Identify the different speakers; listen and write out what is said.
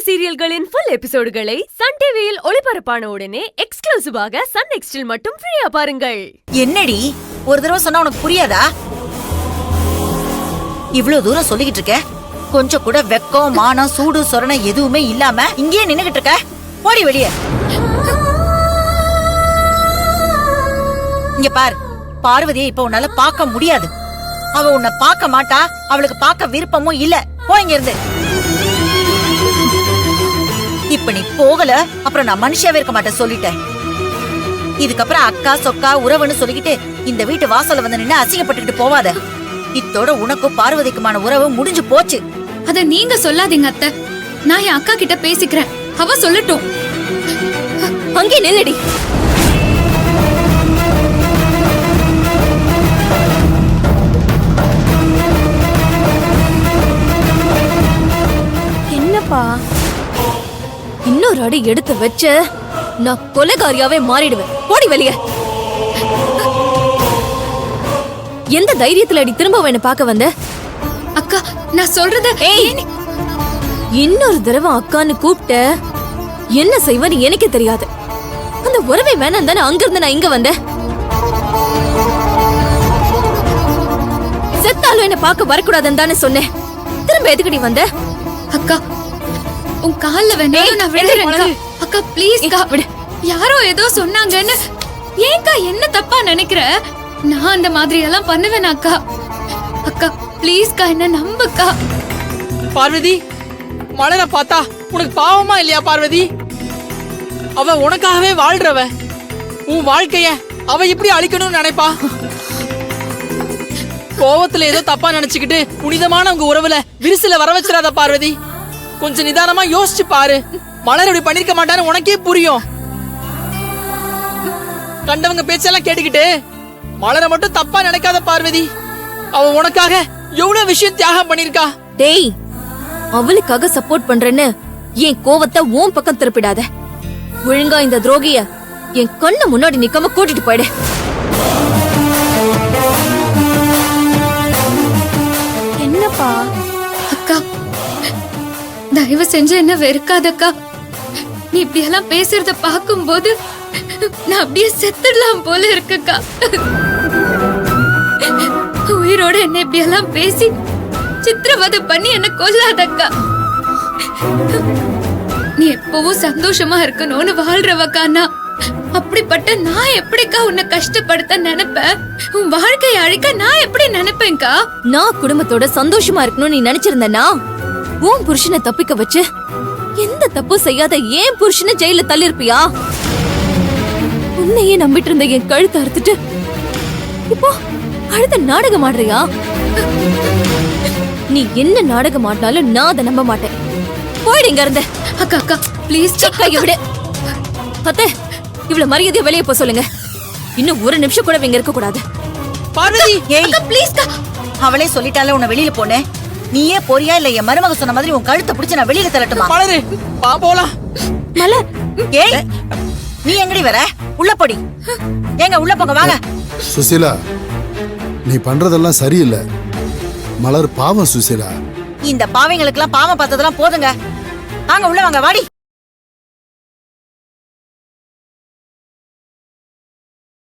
Speaker 1: சீரியல்களின் full எபிசோடுகளை Sun டிவியில் ஒளிபரப்பான உடனே எக்ஸ்க்ளூசிவாக சன் நெக்ஸ்டில் மட்டும் ஃப்ரீயா பாருங்கள்.
Speaker 2: என்னடி ஒரு தடவை சொன்னா உனக்கு புரியாதா? இவ்வளவு தூரம் சொல்லிக்கிட்டு இருக்க, கொஞ்சம் கூட வெக்கம் மானம் சூடு சொரணை எதுவுமே இல்லாம இங்கேயே நின்னுகிட்டு இருக்க. போடி வெளியே. இங்க பார், பார்வதியை இப்ப உன்னால பார்க்க முடியாது. அவ உன்னை பார்க்க மாட்டா, அவளுக்கு பார்க்க விருப்பமும் இல்ல. போ இங்க இருந்து. இப்ப நீ போகல, அப்புறம் நான் மனுஷாவே இருக்க மாட்டேன் சொல்லிட்டேன். இதுக்கப்புறம் அக்கா சொக்கா உறவுன்னு சொல்லிக்கிட்டு இந்த வீட்டு வாசல்ல வந்து நின்னு அசிங்கப்பட்டுக்கிட்டு போவாத. இத்தோட உனக்கும் பார்வதிக்குமான உறவு முடிஞ்சு போச்சு.
Speaker 3: அத நீங்க சொல்லாதீங்க அத்தை. நான் என் அக்கா கிட்ட பேசிக்கிறேன், அவ சொல்லட்டும்.
Speaker 1: அங்கே நில்லடி. என்னப்பா இன்னொரு அடி எடுத்து வச்ச நான் கொலைகாரியாவே மாறிடுவேன். போடி வெளிய. எந்த தைரியத்துல அடி திரும்ப என்ன பார்க்க வந்த?
Speaker 3: அக்கா நான் சொல்றத
Speaker 1: இன்னொரு தடவை அக்கான்னு கூப்பிட்ட என்ன செய்வன்னு எனக்கே தெரியாது. அந்த உறவை வேணாம் தானே அங்கிருந்து நான் இங்க வந்தேன். செத்தாலும் என்ன பார்க்க வரக்கூடாதுன்னு தானே சொன்னேன். திரும்ப எதுக்கடி வந்த?
Speaker 3: அக்கா உன் கால்ல வேணாலும் நான் விடுறேன். அக்கா ப்ளீஸ் விடு. யாரோ ஏதோ சொன்னாங்கன்னு ஏன்க்கா என்ன தப்பா நினைக்கிற? நான் அந்த மாதிரி எல்லாம் பண்ணுவேன் அக்கா. அக்கா ப்ளீஸ்க்கா என்ன நம்புக்கா.
Speaker 4: பார்வதி, மலர பார்த்தா உனக்கு பாவமா இல்லையா பார்வதி? அவ உனக்காகவே வாழ்றவ. உன் வாழ்க்கைய அவ எப்படி அழிக்கணும்னு நினைப்பா? கோவத்துல ஏதோ தப்பா நினைச்சுக்கிட்டு புனிதமான உங்க உறவுல விரிசல வர வச்சிடாத பார்வதி. கொஞ்சம் நிதானமா யோசிச்சு பாரு. மலர் அப்படி பண்ணிருக்க மாட்டான்னு உனக்கே புரியும். கண்டவங்க பேச்செல்லாம் கேட்டுக்கிட்டு மலரை மட்டும் தப்பா நினைக்காத பார்வதி. அவ உனக்காக எவ்வளவு விஷயம் தியாகம் பண்ணிருக்கா.
Speaker 1: டேய், அவளுக்காக சப்போர்ட் பண்றேன்னு என் கோவத்தை உன் பக்கம் திருப்பிடாத. ஒழுங்கா இந்த துரோகிய என் கண்ணு முன்னாடி நிக்காம கூட்டிட்டு போயிடு. என்னப்பா?
Speaker 3: அக்கா தயவு செஞ்சு என்ன வெறுக்காதக்கா. நீ இப்படி எல்லாம் பேசுறத பாக்கும்போது நான் அப்படியே செத்துடலாம் போல இருக்குக்கா. உயிரோட என்ன இப்படி எல்லாம் பேசி சித்திரவதை பண்ணி என்ன கொல்லாதக்கா. நீ எப்பவும் சந்தோஷமா இருக்கணும்னு வாழ்றவக்கானா, அப்படிப்பட்ட நான் எப்படிக்கா உன்னை கஷ்டப்படுத்த நினைப்பேன்? உன் வாழ்க்கையை அழிக்க நான் எப்படி நினைப்பேன்க்கா?
Speaker 1: நான் குடும்பத்தோட சந்தோஷமா இருக்கணும்னு நீ நினைச்சிருந்தனா உன் புருஷனை தப்பிக்க வச்சு எந்த தப்பு செய்யாத ஏன் புருஷனை ஜெயில தள்ளிருப்பியா? உன்னையே நம்பிட்டு இருந்த என் கழுத்தை அறுத்துட்டு இப்போ அடுத்த நாடகம் ஆடுறியா? நீ என்ன நாடகம் ஆடினாலும் நான் அதை நம்ப மாட்டேன். போயிடு இங்க இருந்து.
Speaker 3: அக்கா அக்கா ப்ளீஸ்
Speaker 1: கைய விடு. அத்தை, இவ்வளவு மரியாதையா வெளியே போ சொல்லுங்க. இன்னும் ஒரு நிமிஷம் கூட இங்க இருக்க கூடாது.
Speaker 4: பார்வதி,
Speaker 2: ஏய்
Speaker 3: ப்ளீஸ்.
Speaker 2: அவளே சொல்லிட்டால உன்னை வெளியில போனே. நீயே போறியா இல்ல என் மருமக சொன்ன மாதிரி உன் கழுத்தை பிடிச்சு நான் வெளியில தள்ளட்டுமா?
Speaker 4: மலரு வா போலாம்.
Speaker 2: மலர், ஏய் நீ எங்கடி வர? உள்ள போடி. ஏங்க உள்ள போங்க வாங்க.
Speaker 5: சுசீலா, நீ பண்றதெல்லாம் சரியில்லை. மலர் பாவம் சுசீலா.
Speaker 2: இந்த பாவைங்களுக்கெல்லாம் பாவம் பார்த்ததெல்லாம் போதுங்க. வாங்க உள்ள வாங்க. வாடி.